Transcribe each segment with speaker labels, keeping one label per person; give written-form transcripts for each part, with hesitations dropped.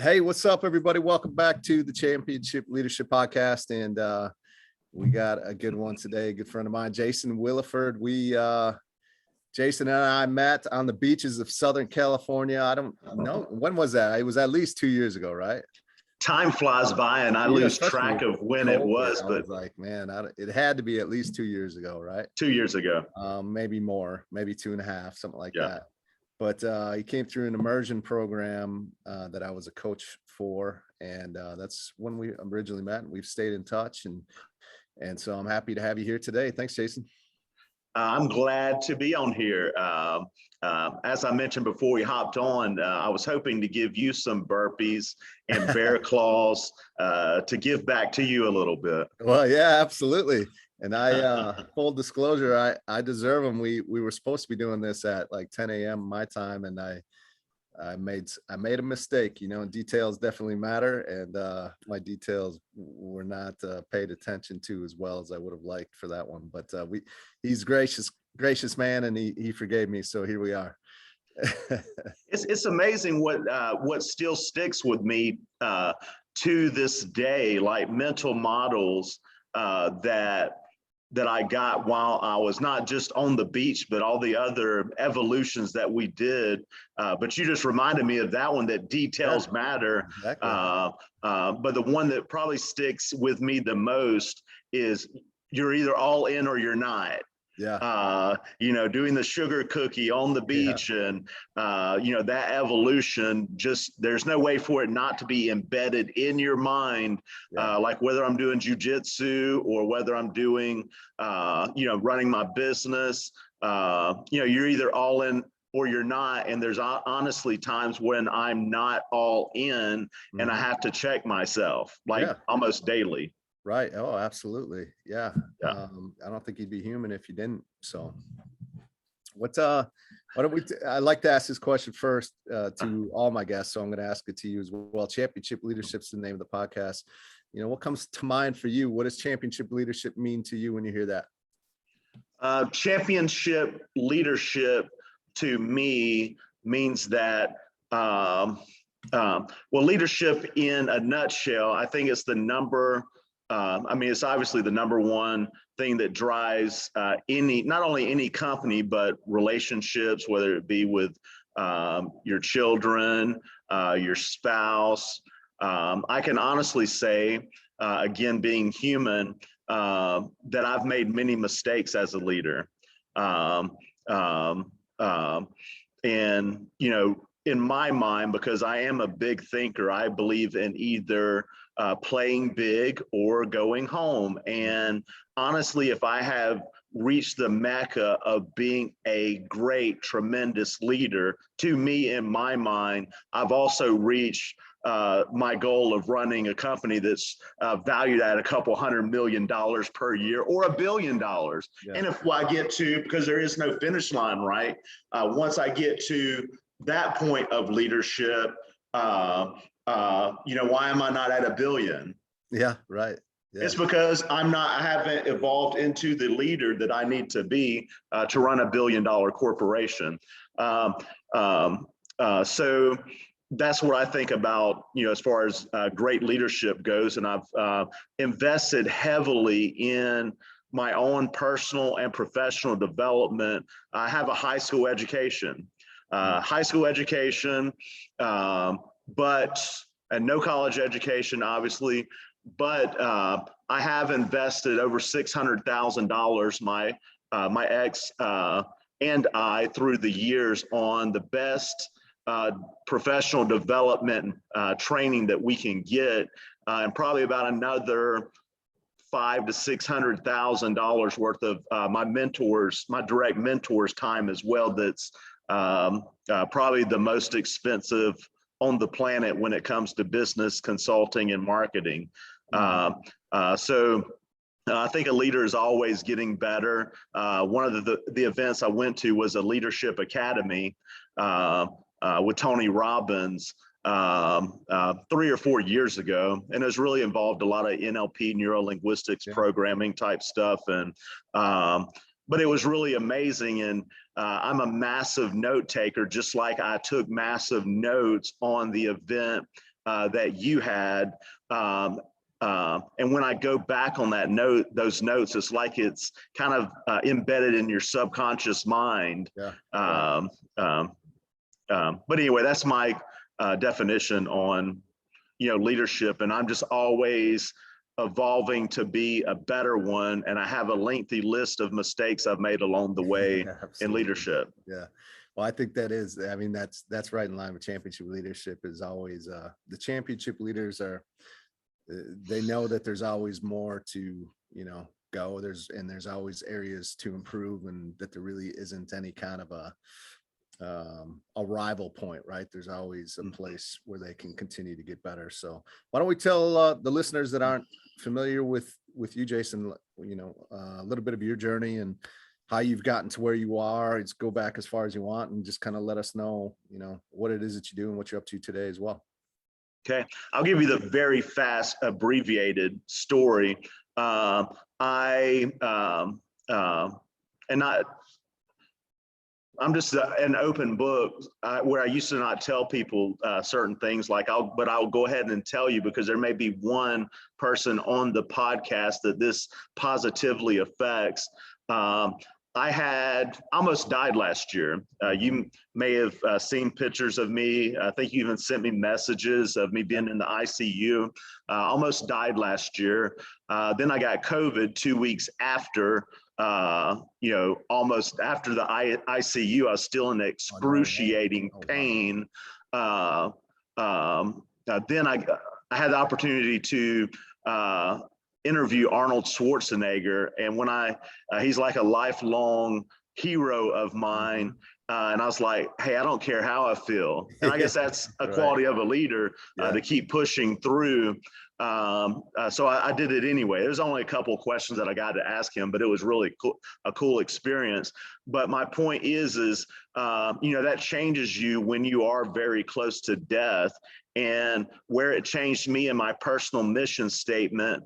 Speaker 1: Hey, what's up, everybody? Welcome back to the Championship Leadership Podcast. And we got a good one today. A good friend of mine, Jason Williford. Jason and I met on the beaches of Southern California. I don't know. When was that? It was at least 2 years ago, right?
Speaker 2: Time flies by and I lose track of when it was, but
Speaker 1: like, man, it had to be at least 2 years ago, right?
Speaker 2: 2 years ago.
Speaker 1: Maybe more, maybe 2.5, something like that. But he came through an immersion program that I was a coach for, and that's when we originally met, and we've stayed in touch, and so I'm happy to have you here today. Thanks, Jason.
Speaker 2: I'm glad to be on here. As I mentioned before we hopped on, I was hoping to give you some burpees and bear claws to give back to you a little bit.
Speaker 1: Well, yeah, absolutely. And full disclosure, I deserve them. We were supposed to be doing this at like 10 a.m. my time, and I made a mistake. You know, details definitely matter, and my details were not paid attention to as well as I would have liked for that one. But he's gracious man, and he forgave me. So here we are.
Speaker 2: It's amazing what still sticks with me to this day, like mental models that I got while I was not just on the beach, but all the other evolutions that we did. But you just reminded me of that one, that details matter.
Speaker 1: Exactly.
Speaker 2: But the one that probably sticks with me the most is you're either all in or you're not.
Speaker 1: Yeah.
Speaker 2: Doing the sugar cookie on the beach, and that evolution, just there's no way for it not to be embedded in your mind. Like whether I'm doing jujitsu or whether I'm doing running my business, you're either all in or you're not. And there's honestly times when I'm not all in, and I have to check myself almost daily.
Speaker 1: Right. Oh, absolutely. Yeah. I don't think you'd be human if you didn't. So why don't I'd like to ask this question first to all my guests. So I'm going to ask it to you as well. Championship Leadership is the name of the podcast. What comes to mind for you? What does championship leadership mean to you when you hear that?
Speaker 2: Championship leadership to me means that, leadership in a nutshell, I think it's it's obviously the number one thing that drives not only any company, but relationships, whether it be with your children, your spouse. I can honestly say, again, being human, that I've made many mistakes as a leader. In my mind, because I am a big thinker, I believe in either playing big or going home. And honestly, if I have reached the mecca of being a great, tremendous leader, to me, in my mind, I've also reached my goal of running a company that's valued at a couple $100 million per year or $1 billion. Yeah. And if I get to, because there is no finish line, right? Once I get to that point of leadership, why am I not at $1 billion?
Speaker 1: Yeah, right. Yeah.
Speaker 2: It's because I haven't evolved into the leader that I need to be to run $1 billion corporation. So that's what I think about, as far as great leadership goes. And I've invested heavily in my own personal and professional development. I have a high school education. And no college education, obviously, but I have invested over $600,000, my ex and I, through the years, on the best professional development training that we can get, and probably about another $500,000 to $600,000 worth of my direct mentors' time as well. That's probably the most expensive on the planet when it comes to business consulting and marketing. So I think a leader is always getting better. One of the events I went to was a leadership academy with Tony Robbins 3 or 4 years ago, and it's really involved a lot of NLP, neuro-linguistics, programming type stuff. And but it was really amazing. And I'm a massive note taker, just like I took massive notes on the event that you had. And when I go back on those notes, it's like it's kind of embedded in your subconscious mind.
Speaker 1: Yeah.
Speaker 2: But anyway, that's my definition on, leadership. And I'm just always evolving to be a better one. And I have a lengthy list of mistakes I've made along the way in leadership.
Speaker 1: Yeah. Well, I think I mean, that's right in line with championship leadership. Is always the championship leaders they know that there's always more to, go. There's always areas to improve, and that there really isn't any kind of a rival point, right? There's always a place where they can continue to get better. So why don't we tell the listeners that aren't familiar with you, Jason, a little bit of your journey and how you've gotten to where you are. It's go back as far as you want, and just kind of let us know, what it is that you do and what you're up to today as well.
Speaker 2: Okay, I'll give you the very fast abbreviated story. I'm just an open book where I used to not tell people certain things, but I'll go ahead and tell you, because there may be one person on the podcast that this positively affects. I almost died last year. You may have seen pictures of me. I think you even sent me messages of me being in the ICU. Almost died last year. Then I got COVID 2 weeks after, almost after the ICU. I was still in excruciating pain. Then I had the opportunity to interview Arnold Schwarzenegger, and when he's like a lifelong hero of mine, and I was like, hey, I don't care how I feel, and I guess that's a quality of a leader, to keep pushing through. So I did it anyway. There's only a couple of questions that I got to ask him, but it was really a cool experience. But my point is that changes you when you are very close to death. And where it changed me in my personal mission statement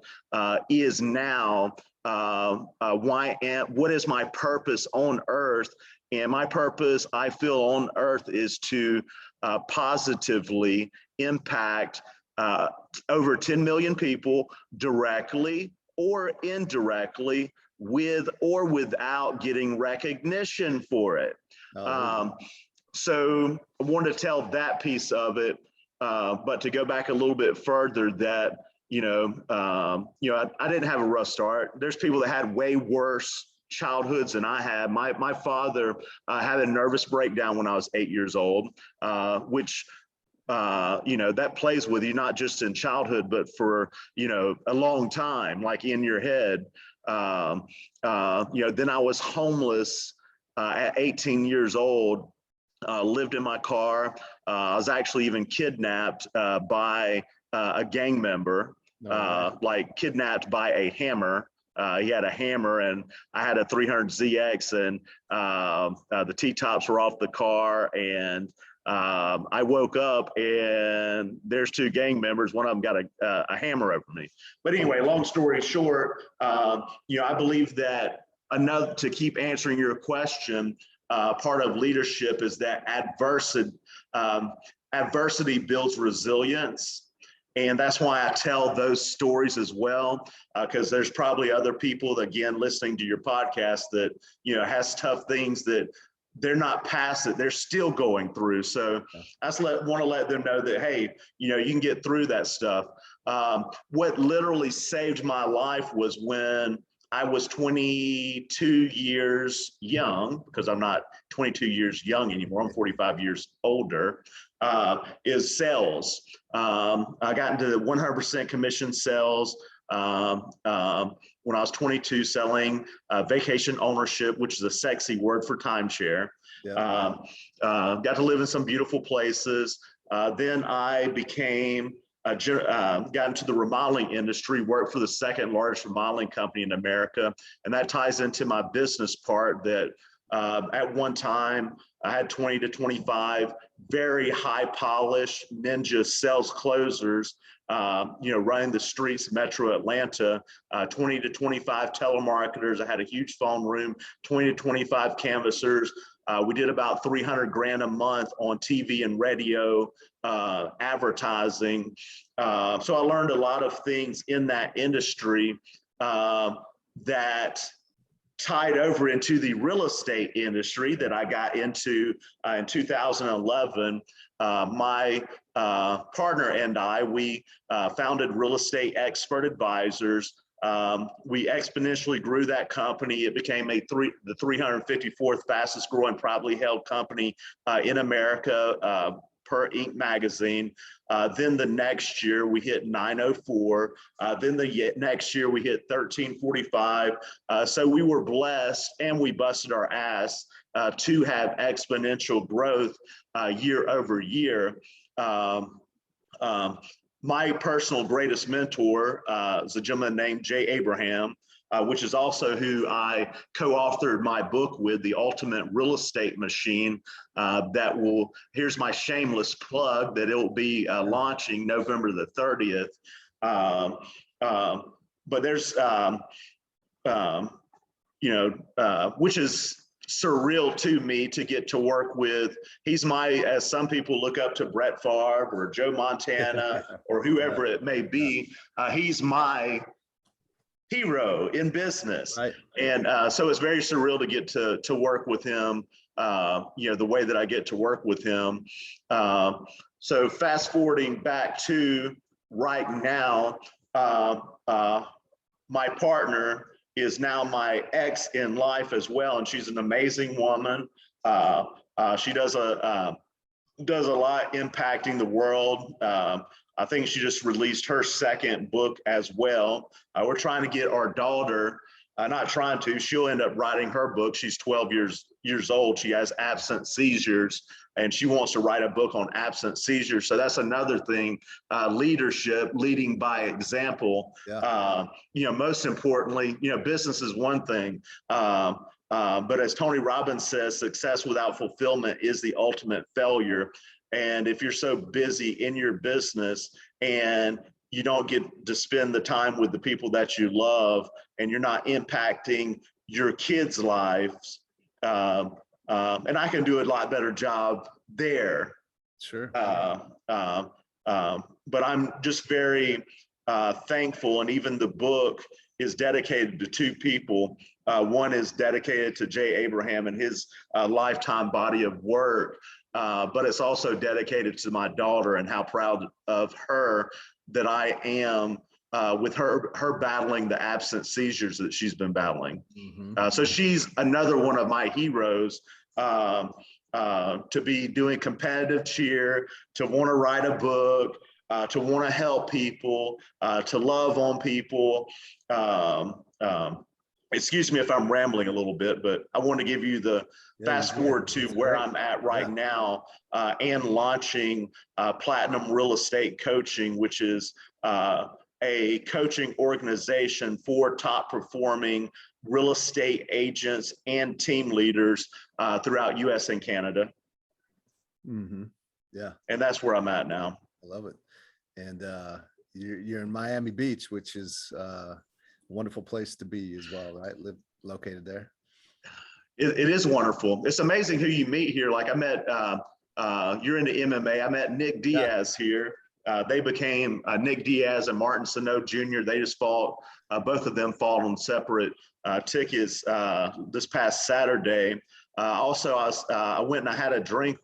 Speaker 2: is now what is my purpose on earth? And my purpose, I feel, on earth is to positively impact over 10 million people, directly or indirectly, with or without getting recognition for it. So I wanted to tell that piece of it. But to go back a little bit further, that I didn't have a rough start. There's people that had way worse childhoods than I had. My father had a nervous breakdown when I was 8 years old, which that plays with you, not just in childhood, but for a long time, like in your head. Then I was homeless at 18 years old. Lived in my car. I was actually even kidnapped by a gang member, kidnapped by a hammer. He had a hammer, and I had a 300ZX, and the T-tops were off the car, and I woke up, and there's two gang members. One of them got a hammer over me. But anyway, long story short, I believe that to keep answering your question, part of leadership is that adversity builds resilience. And that's why I tell those stories as well, because there's probably other people that, again, listening to your podcast that, has tough things that they're not past it, they're still going through. So I just want to let them know that, hey, you can get through that stuff. What literally saved my life was when I was 22 years young, because I'm not 22 years young anymore, I'm 45 years older, is sales. I got into the 100% commission sales when I was 22, selling vacation ownership, which is a sexy word for timeshare. Got to live in some beautiful places. Then I got into the remodeling industry, worked for the second largest remodeling company in America. And that ties into my business part, that at one time I had 20 to 25 very high polished ninja sales closers, running the streets, Metro Atlanta, 20 to 25 telemarketers. I had a huge phone room, 20 to 25 canvassers, We did about 300 grand a month on TV and radio advertising. So I learned a lot of things in that industry that tied over into the real estate industry that I got into in 2011. My partner and I, we founded Real Estate Expert Advisors. We exponentially grew that company. It became the 354th fastest growing privately held company in America per Inc. magazine. Then the next year we hit 904. Then the next year we hit 1345. So we were blessed and we busted our ass to have exponential growth year over year. My personal greatest mentor is a gentleman named Jay Abraham, which is also who I co-authored my book with, The Ultimate Real Estate Machine, here's my shameless plug, that it'll be launching November the 30th. But there's, which is surreal to me to get to work with. He's as some people look up to Brett Favre or Joe Montana or whoever it may be. He's my hero in business. Right. And so it's very surreal to get to work with him, the way that I get to work with him. So fast forwarding back to right now, my partner is now my ex in life as well, and she's an amazing woman. She does a lot impacting the world. I think she just released her second book as well. We're trying to get our daughter, not trying to, she'll end up writing her book. She's 12 years old. She has absent seizures, and she wants to write a book on absent seizures. So that's another thing, leadership, leading by example. Yeah. Most importantly, business is one thing, but as Tony Robbins says, success without fulfillment is the ultimate failure. And if you're so busy in your business and you don't get to spend the time with the people that you love, and you're not impacting your kids' lives, and I can do a lot better job there. Sure. But I'm just very thankful, and even the book is dedicated to two people. One is dedicated to Jay Abraham and his lifetime body of work, but it's also dedicated to my daughter and how proud of her that I am with her battling the absent seizures that she's been battling. Mm-hmm. So she's another one of my heroes, to be doing competitive cheer, to want to write a book, to want to help people, to love on people. Excuse me if I'm rambling a little bit, but I want to give you the fast forward to where I'm at right now, and launching Platinum Real Estate Coaching, which is a coaching organization for top performing real estate agents and team leaders throughout US and Canada. Mm-hmm. Yeah. And that's where I'm at now. I love it. And you're in Miami Beach, which is a wonderful place to be as well, right? Located there. It is wonderful. It's amazing who you meet here. Like I met, you're into MMA. I met Nick Diaz here. They became Nick Diaz and Martin Sano Jr. They just fought, both of them fought on separate tickets this past Saturday. Also, I went and I had a drink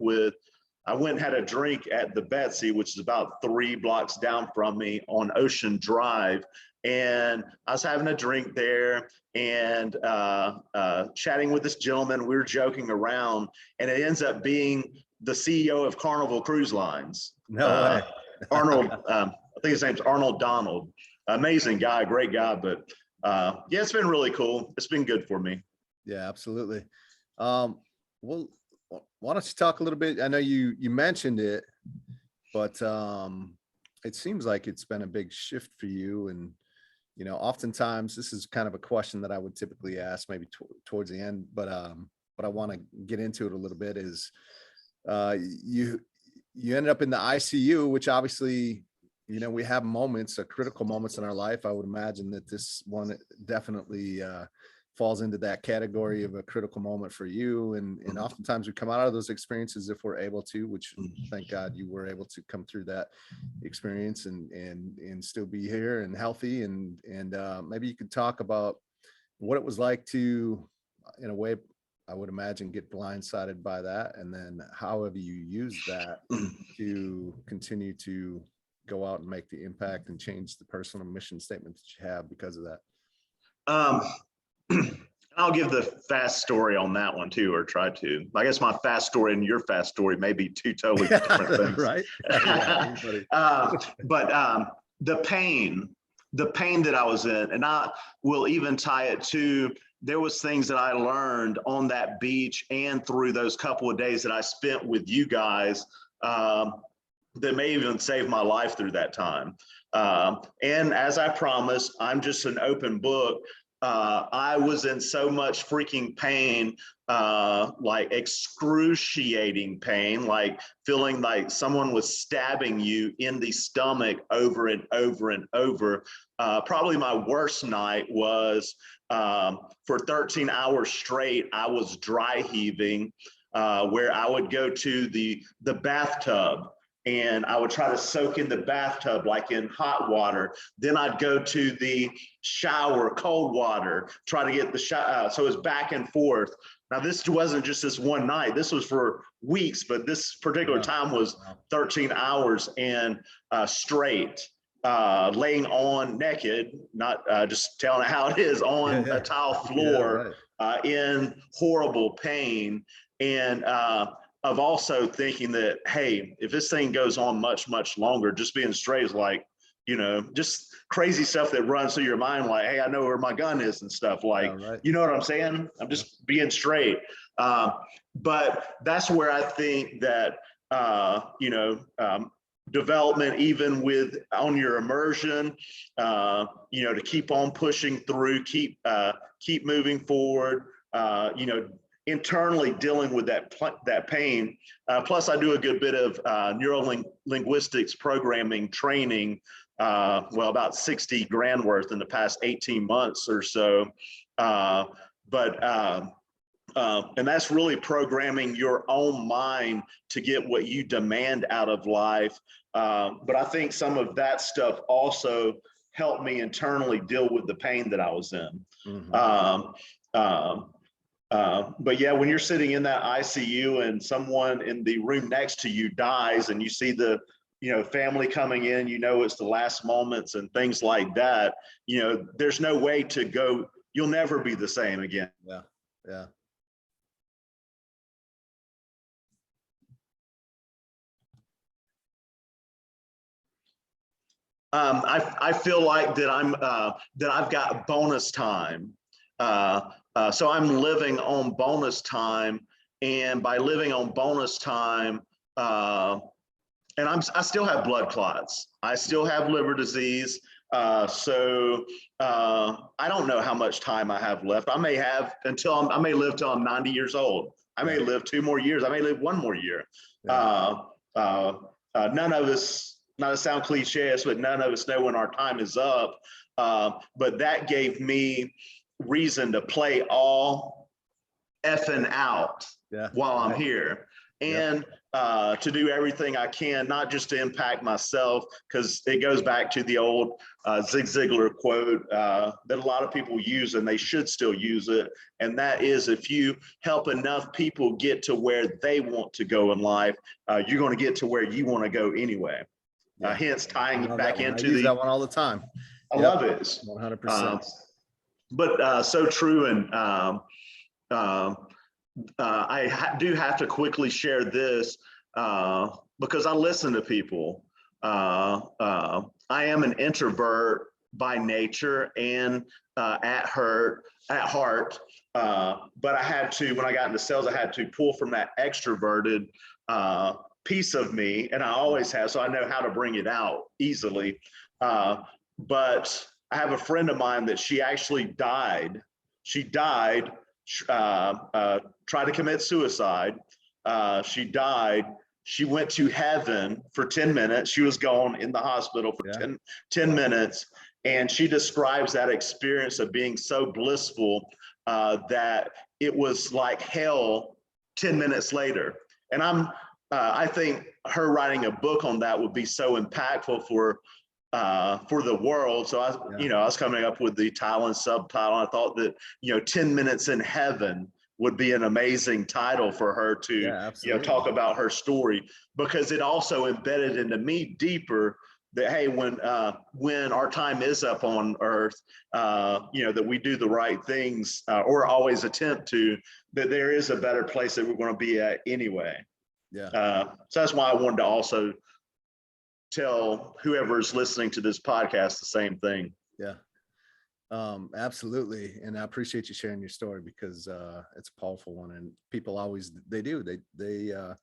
Speaker 2: at the Betsy, which is about 3 blocks down from me on Ocean Drive. And I was having a drink there and chatting with this gentleman. We were joking around, and it ends up being the CEO of Carnival Cruise Lines. No way. Arnold, I think his name's Arnold Donald. Amazing guy, great guy. But yeah, it's been really cool. It's been good for me. Yeah, absolutely. Well, why don't you talk a little bit? I know you mentioned it, but it seems like it's been a big shift for you. And oftentimes this is kind of a question that I would typically ask maybe towards the end, but I want to get into it a little bit. Is you ended up in the ICU, which obviously, we have moments, critical moments in our life. I would imagine that this one definitely
Speaker 1: falls into that category of a critical moment for you. And oftentimes we come out of those experiences if we're able to, which thank God you were able to come through that experience and still be here and healthy. And maybe you could talk about what it was like to, in a way, I would imagine, get blindsided by that. And then how have you used that to continue to go out and make the impact and change the personal mission statement that you have because of that?
Speaker 2: I'll give the fast story on that one too, or try to. I guess my fast story and your fast story may be two totally different things.
Speaker 1: Right.
Speaker 2: But the pain that I was in, and I will even tie it to, there was things that I learned on that beach and through those couple of days that I spent with you guys that may even save my life through that time. And as I promised, I'm just an open book. I was in so much freaking pain, like excruciating pain, like feeling like someone was stabbing you in the stomach over and over and over. Probably my worst night was for 13 hours straight, I was dry heaving, where I would go to the bathtub and I would try to soak in the bathtub like in hot water. Then I'd go to the shower, cold water, try to get the shower. So it was back and forth. Now this wasn't just this one night, this was for weeks, but this particular time was 13 hours and straight, laying on naked, not just telling it how it is, on a tile floor, in horrible pain. And of also thinking that, hey, if this thing goes on much, much longer, just being straight is like, you know, just crazy stuff that runs through your mind, like, hey, I know where my gun is and stuff, like, you know what I'm saying? I'm just being straight. But that's where I think that, you know, development, even with on your immersion, you know, to keep on pushing through, keep moving forward, you know, internally dealing with that pain. Plus I do a good bit of neuro-linguistics programming training, well, about 60 grand worth in the past 18 months or so. And that's really programming your own mind to get what you demand out of life. But I think some of that stuff also helped me internally deal with the pain that I was in. But yeah, when you're sitting in that ICU and someone in the room next to you dies and you see the, you know, family coming in, you know, it's the last moments and things like that, you know, there's no way to go, you'll never be the same again.
Speaker 1: Yeah.
Speaker 2: I feel like that I've got bonus time. So I'm living on bonus time, and by living on bonus time, and I still have blood clots. I still have liver disease. So I don't know how much time I have left. I may have I may live till I'm 90 years old. I may live 2 more years. I may live 1 more year. None of us, not to sound cliche, but none of us know when our time is up. But that gave me reason to play all effing out while I'm here, and to do everything I can, not just to impact myself, because it goes back to the old Zig Ziglar quote that a lot of people use, and they should still use it, and that is, if you help enough people get to where they want to go in life, you're going to get to where you want to go anyway. Hence tying it back into
Speaker 1: I use that one all the time.
Speaker 2: I love it.
Speaker 1: 100%.
Speaker 2: But so true. And I do have to quickly share this because I listen to people. I am an introvert by nature and at heart. But I had to, when I got into sales, I had to pull from that extroverted piece of me, and I always have, so I know how to bring it out easily. But I have a friend of mine that she actually died. She died, tried to commit suicide. She died. She went to heaven for 10 minutes. She was gone in the hospital for 10 minutes. And she describes that experience of being so blissful. that it was like hell 10 minutes later. And I think her writing a book on that would be so impactful for the world. So I was coming up with the title and subtitle. I thought that, 10 minutes in heaven would be an amazing title for her to, talk about her story, because it also embedded into me deeper that, hey, when our time is up on earth, that we do the right things, or always attempt to, that there is a better place that we're going to be at anyway. So that's why I wanted to also tell whoever's listening to this podcast the same thing.
Speaker 1: Absolutely. And I appreciate you sharing your story, because it's a powerful one, and people always, they're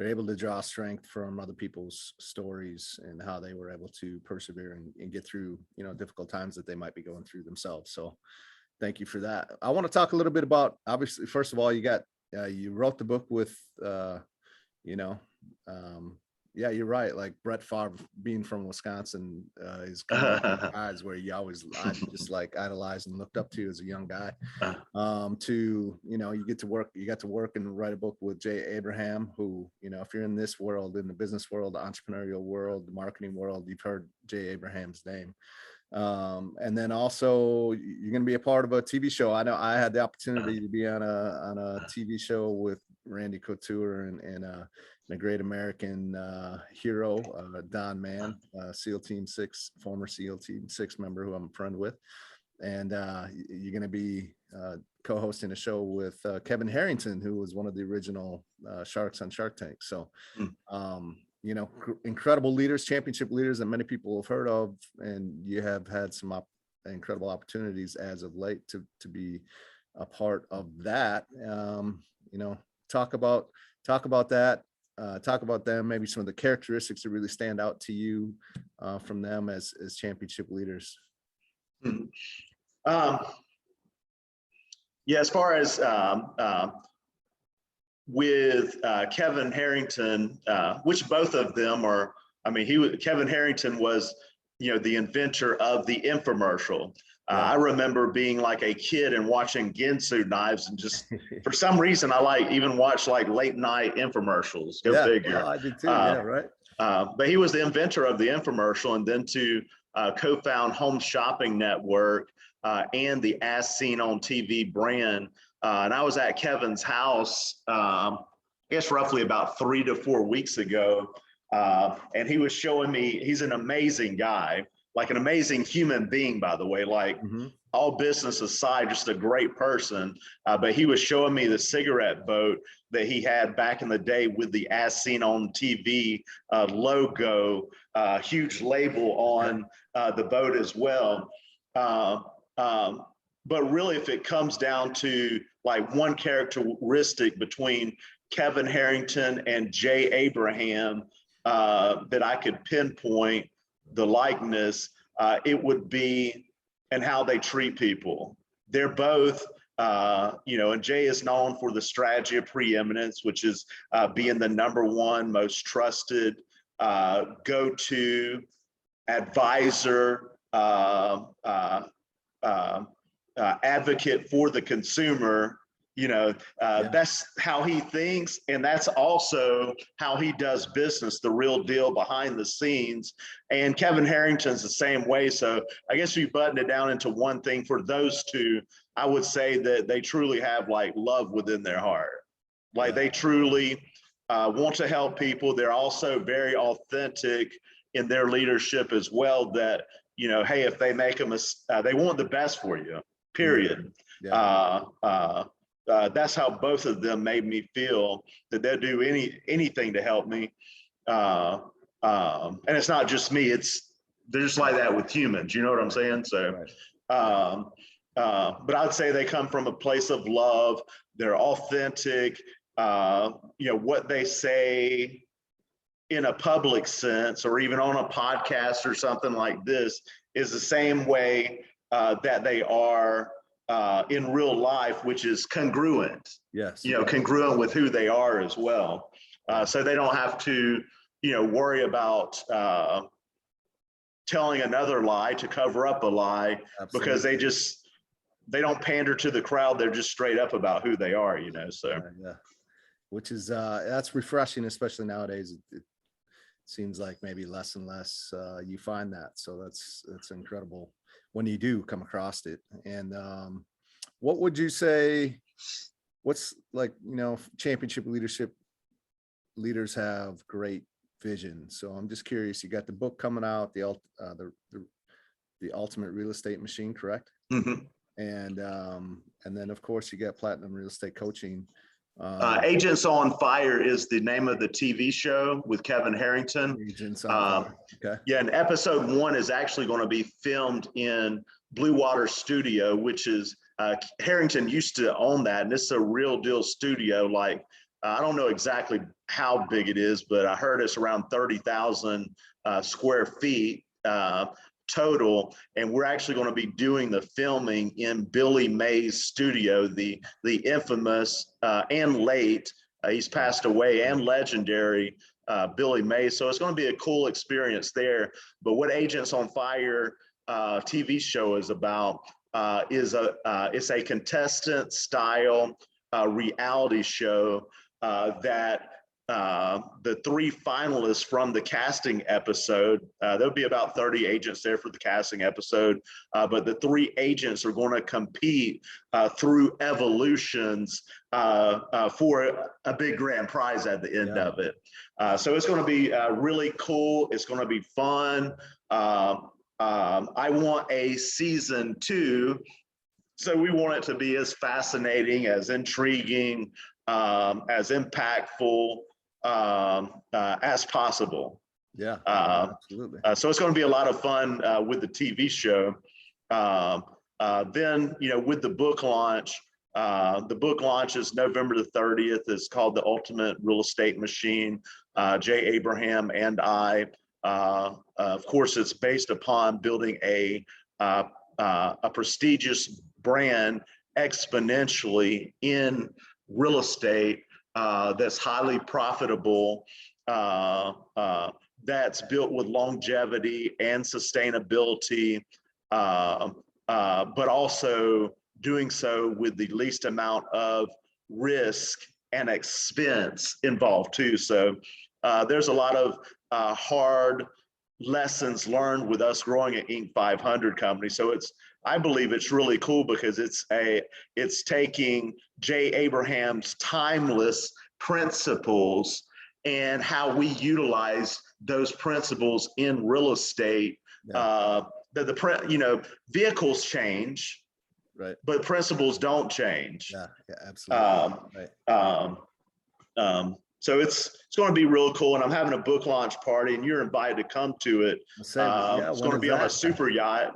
Speaker 1: able to draw strength from other people's stories and how they were able to persevere and get through, difficult times that they might be going through themselves. So thank you for that. I want to talk a little bit about, obviously, first of all, you wrote the book with, yeah, you're right. Like Brett Favre, being from Wisconsin, is kind of eyes where I just like idolized and looked up to as a young guy. To, you got to work and write a book with Jay Abraham, who, if you're in this world, in the business world, the entrepreneurial world, the marketing world, you've heard Jay Abraham's name. And then also you're going to be a part of a TV show. I know I had the opportunity to be on a TV show with Randy Couture and a great American hero, Don Mann, SEAL Team 6, former SEAL Team 6 member who I'm a friend with. And you're going to be co-hosting a show with Kevin Harrington, who was one of the original sharks on Shark Tank. So, incredible leaders, championship leaders that many people have heard of, and you have had some incredible opportunities as of late to be a part of that. Talk about that. Talk about them, maybe some of the characteristics that really stand out to you from them as championship leaders.
Speaker 2: As far as with Kevin Harrington, which both of them are, Kevin Harrington was, the inventor of the infomercial. I remember being like a kid and watching Ginsu knives, and just for some reason I even watch late night infomercials. Go figure.
Speaker 1: Well, I did too. Right.
Speaker 2: But he was the inventor of the infomercial, and then to co-found Home Shopping Network and the As Seen on TV brand. And I was at Kevin's house, I guess roughly about 3 to 4 weeks ago. And he was showing me, he's an amazing guy, like an amazing human being, by the way, all business aside, just a great person. But he was showing me the cigarette boat that he had back in the day with the As Seen on TV logo, huge label on the boat as well. But really, if it comes down to one characteristic between Kevin Harrington and Jay Abraham that I could pinpoint the likeness, it would be and how they treat people. They're both, and Jay is known for the strategy of preeminence, which is being the #1 most trusted go-to advisor, advocate for the consumer. That's how he thinks, and that's also how he does business, the real deal behind the scenes. And Kevin Harrington's the same way. So I guess we button it down into one thing for those two. I would say that they truly have love within their heart. They truly want to help people. They're also very authentic in their leadership as well, that, hey, if they make a mistake, they want the best for you, period. That's how both of them made me feel, that they'll do anything to help me. And it's not just me, they're just like that with humans, you know what I'm saying? So, but I'd say they come from a place of love. They're authentic. What they say in a public sense, or even on a podcast or something like this, is the same way that they are in real life, which is congruent. Congruent with who they are as well. So they don't have to, worry about telling another lie to cover up a lie. Absolutely. Because they don't pander to the crowd. They're just straight up about who they are, you know, so.
Speaker 1: Yeah. Which is, that's refreshing, especially nowadays. It seems like maybe less and less you find that. So that's incredible when you do come across it. And what would you say, what's like, you know, championship leadership leaders have great vision. So I'm just curious, you got the book coming out, the Ultimate Real Estate Machine, correct?
Speaker 2: Mhm.
Speaker 1: And then of course you got Platinum Real Estate Coaching.
Speaker 2: Agents on Fire is the name of the TV show with Kevin Harrington.
Speaker 1: Agents on Fire. Okay.
Speaker 2: Yeah, and episode 1 is actually going to be filmed in Blue Water Studio, which is Harrington used to own that, and it's a real deal studio. Like I don't know exactly how big it is, but I heard it's around 30,000 square feet total, and we're actually going to be doing the filming in Billy Mays' studio, the infamous and late, he's passed away, and legendary Billy Mays. So it's going to be a cool experience there. But what Agents on Fire TV show is about is it's a contestant style reality show that the 3 finalists from the casting episode, there'll be about 30 agents there for the casting episode, but the 3 agents are going to compete through evolutions for a big grand prize at the end of it. So it's going to be really cool. It's going to be fun. I want a season 2. So we want it to be as fascinating, as intriguing, as impactful as possible.
Speaker 1: Yeah, absolutely.
Speaker 2: So it's going to be a lot of fun with the TV show. Then, you know, with the book launch is November the 30th. It's called The Ultimate Real Estate Machine. Jay Abraham and I, of course, it's based upon building a prestigious brand exponentially in real estate that's highly profitable, that's built with longevity and sustainability, but also doing so with the least amount of risk and expense involved too. So there's a lot of hard lessons learned with us growing an Inc. 500 company. So I believe it's really cool because it's taking Jay Abraham's timeless principles and how we utilize those principles in real estate. Vehicles change,
Speaker 1: right?
Speaker 2: But principles don't change.
Speaker 1: Yeah, absolutely.
Speaker 2: So it's going to be real cool, and I'm having a book launch party, and you're invited to come to it. It's going to be on a super yacht,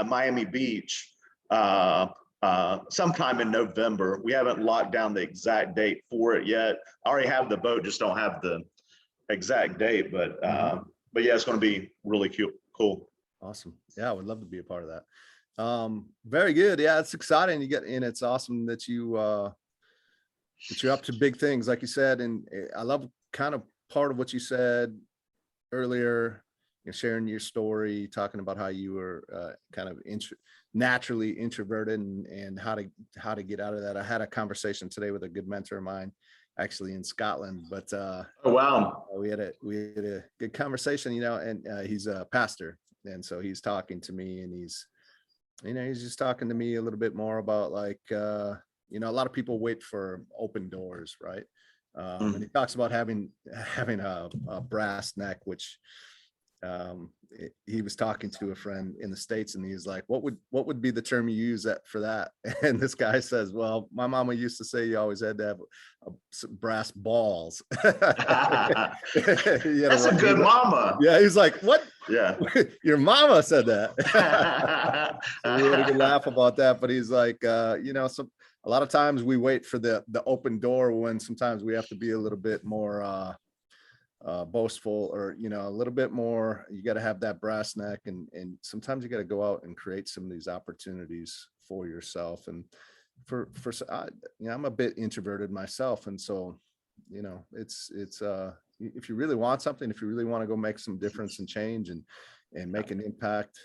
Speaker 2: Miami Beach, sometime in November. We haven't locked down the exact date for it yet. I already have the boat, just don't have the exact date. But yeah, it's going to be really cool.
Speaker 1: Awesome. Yeah, I would love to be a part of that. Very good. Yeah, it's exciting. It's awesome that you're up to big things, like you said. And I love kind of part of what you said earlier, sharing your story, talking about how you were kind of naturally introverted and how to get out of that. I had a conversation today with a good mentor of mine, actually in Scotland, but
Speaker 2: oh wow,
Speaker 1: we had a good conversation, and he's a pastor, and so he's talking to me, and he's just talking to me a little bit more about like a lot of people wait for open doors, right? And he talks about having a brass neck, which he was talking to a friend in the States, and he's like, what would be the term you use for that? And this guy says, well, my mama used to say you always had to have brass balls.
Speaker 2: That's a good mama.
Speaker 1: Yeah, he's like, what?
Speaker 2: Yeah.
Speaker 1: Your mama said that. So we had a good laugh about that, but he's like, a lot of times we wait for the open door when sometimes we have to be a little bit more boastful, or a little bit more. You got to have that brass neck, and sometimes you got to go out and create some of these opportunities for yourself. And I'm a bit introverted myself, and so it's if you really want something, if you really want to go make some difference and change and make an impact,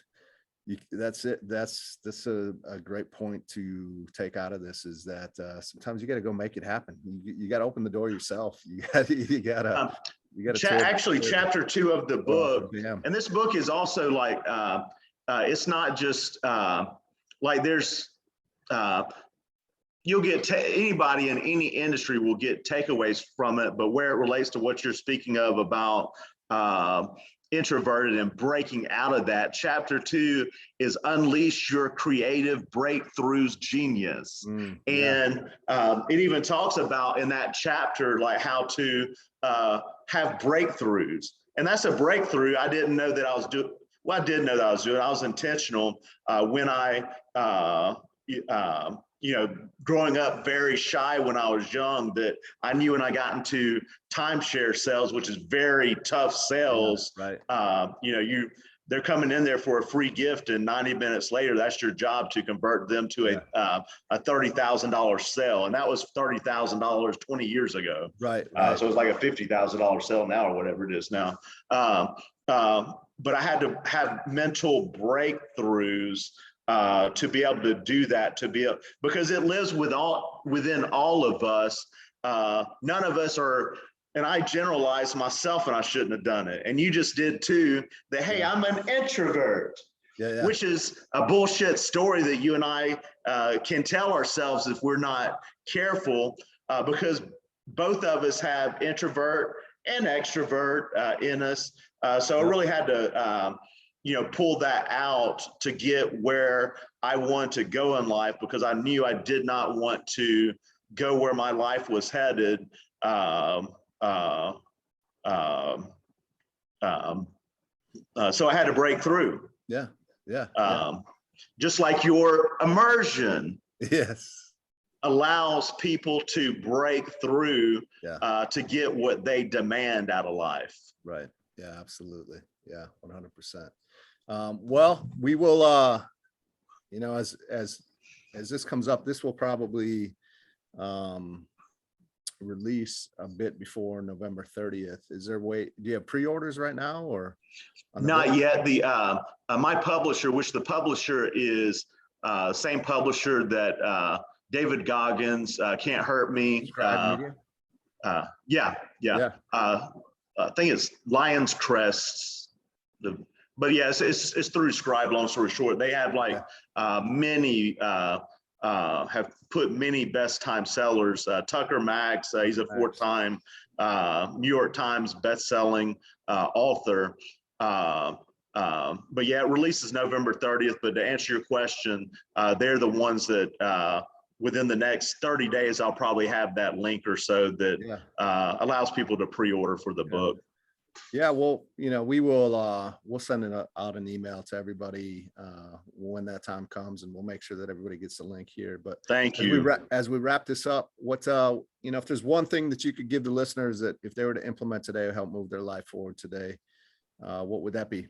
Speaker 1: That's it. That's a great point to take out of this, is that sometimes you got to go make it happen. You got to open the door yourself.
Speaker 2: Actually, chapter 2 of the book,
Speaker 1: Damn.
Speaker 2: and this book is also like, it's not just like there's, you'll get anybody in any industry will get takeaways from it, but where it relates to what you're speaking of about introverted and breaking out of that, chapter 2 is unleash your creative breakthroughs genius. And it even talks about in that chapter like how to have breakthroughs, and that's a breakthrough I didn't know that I was doing. Well, I did know that I was doing. I was intentional when I growing up very shy when I was young, that I knew when I got into timeshare sales, which is very tough sales, they're coming in there for a free gift, and 90 minutes later, that's your job to convert them to a $30,000 sale. And that was $30,000 20 years ago.
Speaker 1: Right.
Speaker 2: So it's like a $50,000 sale now, or whatever it is now. But I had to have mental breakthroughs to be able to do that, because it lives within all of us. None of us are, and I generalized myself, and I shouldn't have done it. And you just did too, that, hey, I'm an introvert, which is a bullshit story that you and I can tell ourselves if we're not careful, because both of us have introvert and extrovert in us. So I really had to, pull that out to get where I want to go in life, because I knew I did not want to go where my life was headed. So I had to break through. Just like your immersion allows people to break through to get what they demand out of life.
Speaker 1: Right. Yeah, absolutely. Yeah, 100%. Well, we will, as this comes up, this will probably release a bit before November 30th. Is there a way, do you have pre-orders right now, or?
Speaker 2: Not yet. The my publisher, which the publisher is same publisher that David Goggins, Can't Hurt Me. I think it's Lion's Crests. But yes, it's through Scribe. Long story short, they have like many have put many best time sellers. Tucker Max, he's a 4-time New York Times best-selling author. But yeah, it releases November 30th. But to answer your question, they're the ones that within the next 30 days, I'll probably have that link or so that allows people to pre-order for the book.
Speaker 1: Yeah, well, we will we'll send out an email to everybody when that time comes, and we'll make sure that everybody gets the link here. But
Speaker 2: thank you.
Speaker 1: As we wrap this up, what if there's one thing that you could give the listeners that if they were to implement today or help move their life forward today, what would that be?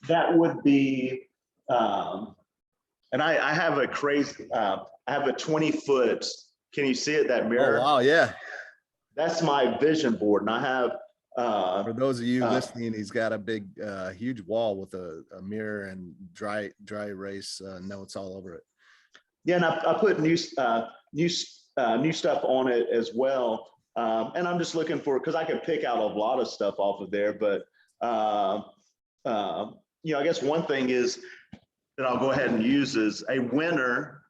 Speaker 2: That would be, and I have a crazy, I have a 20-foot. Can you see it, that mirror?
Speaker 1: Oh, wow, yeah.
Speaker 2: That's my vision board. And I have,
Speaker 1: for those of you listening, he's got a big, huge wall with a mirror and dry erase notes all over it.
Speaker 2: Yeah, and I put new stuff on it as well. And I'm just looking for, because I can pick out a lot of stuff off of there. But, I guess one thing is that I'll go ahead and use is a winner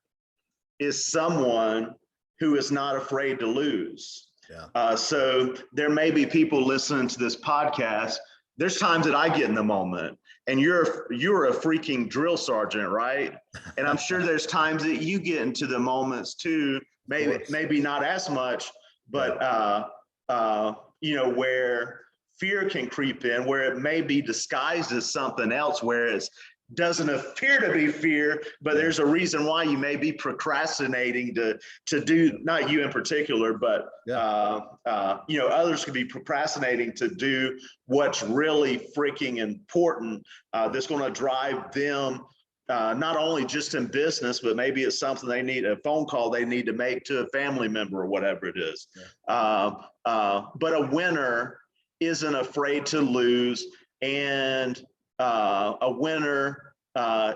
Speaker 2: is someone who is not afraid to lose. So there may be people listening to this podcast. There's times that I get in the moment, and you're a freaking drill sergeant, right? And I'm sure there's times that you get into the moments too, maybe not as much, but where fear can creep in, where it may be disguised as something else, where it doesn't appear to be fear, but there's a reason why you may be procrastinating to do, not you in particular, but others could be procrastinating to do what's really freaking important, that's going to drive them not only just in business, but maybe it's something they need, a phone call they need to make to a family member or whatever it is. But a winner isn't afraid to lose, and a winner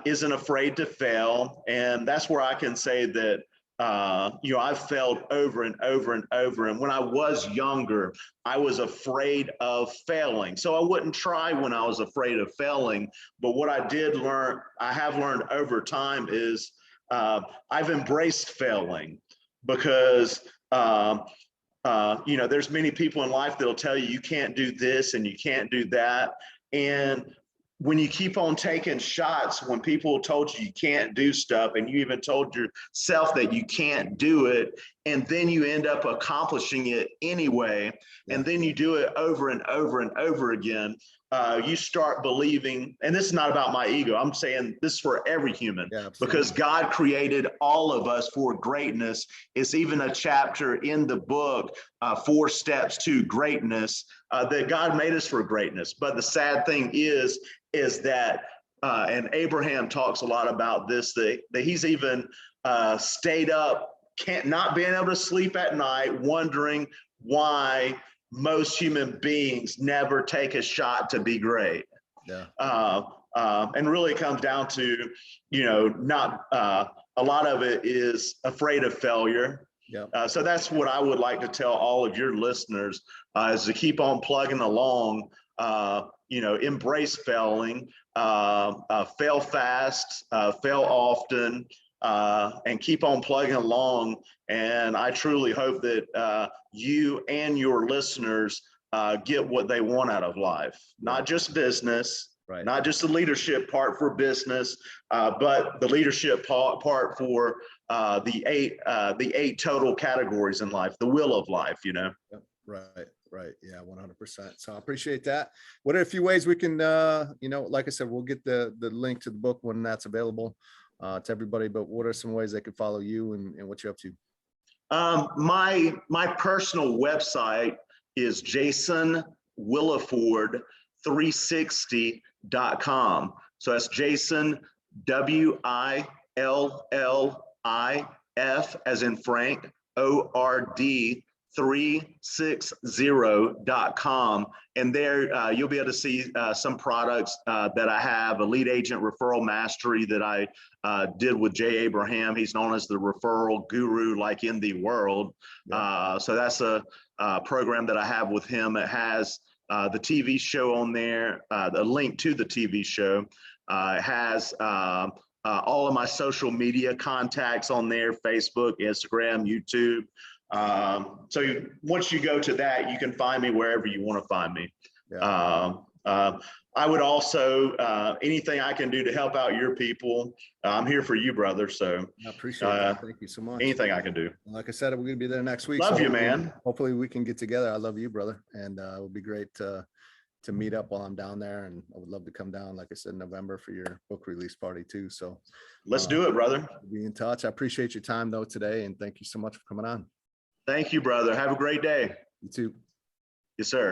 Speaker 2: isn't afraid to fail. And that's where I can say that I've failed over and over and over. And when I was younger, I was afraid of failing. So I wouldn't try when I was afraid of failing. But what I have learned over time is I've embraced failing, because there's many people in life that'll tell you can't do this and you can't do that. And when you keep on taking shots, when people told you can't do stuff, and you even told yourself that you can't do it, and then you end up accomplishing it anyway, and then you do it over and over and over again, you start believing, and this is not about my ego, I'm saying this is for every human, because God created all of us for greatness. It's even a chapter in the book, 4 Steps to Greatness, that God made us for greatness. But the sad thing is that, and Abraham talks a lot about this, that he's even stayed up, not being able to sleep at night, wondering why most human beings never take a shot to be great. And really it comes down to, not a lot of it is afraid of failure. So that's what I would like to tell all of your listeners, is to keep on plugging along, embrace failing, fail fast, fail often, and keep on plugging along. And I truly hope that you and your listeners get what they want out of life, not just business, not just the leadership part for business, but the leadership part for the eight total categories in life, the wheel of life,
Speaker 1: Right. Yeah, 100%. So I appreciate that. What are a few ways we can, like I said, we'll get the link to the book when that's available to everybody, but what are some ways they could follow you and what you're up to?
Speaker 2: My personal website is JASONWILLIFORD360.com. So that's Jason, WILLIF, as in Frank, ORD, 360.com. And there you'll be able to see some products that I have, a lead agent referral mastery that I did with Jay Abraham. He's known as the referral guru, like in the world. So that's a program that I have with him. It has the TV show on there, the link to the TV show. It has all of my social media contacts on there, Facebook, Instagram, YouTube. So once you go to that, you can find me wherever you want to find me. I would also, anything I can do to help out your people, I'm here for you, brother. So
Speaker 1: I appreciate that. Thank you so much.
Speaker 2: Anything I can do.
Speaker 1: Like I said, we're going to be there next week.
Speaker 2: Love
Speaker 1: so
Speaker 2: you, man.
Speaker 1: Hopefully we can get together. I love you, brother. And it would be great to meet up while I'm down there. And I would love to come down, like I said, in November for your book release party too. So
Speaker 2: let's do it, brother.
Speaker 1: Be in touch. I appreciate your time though today. And thank you so much for coming on.
Speaker 2: Thank you, brother. Have a great day.
Speaker 1: You too.
Speaker 2: Yes, sir.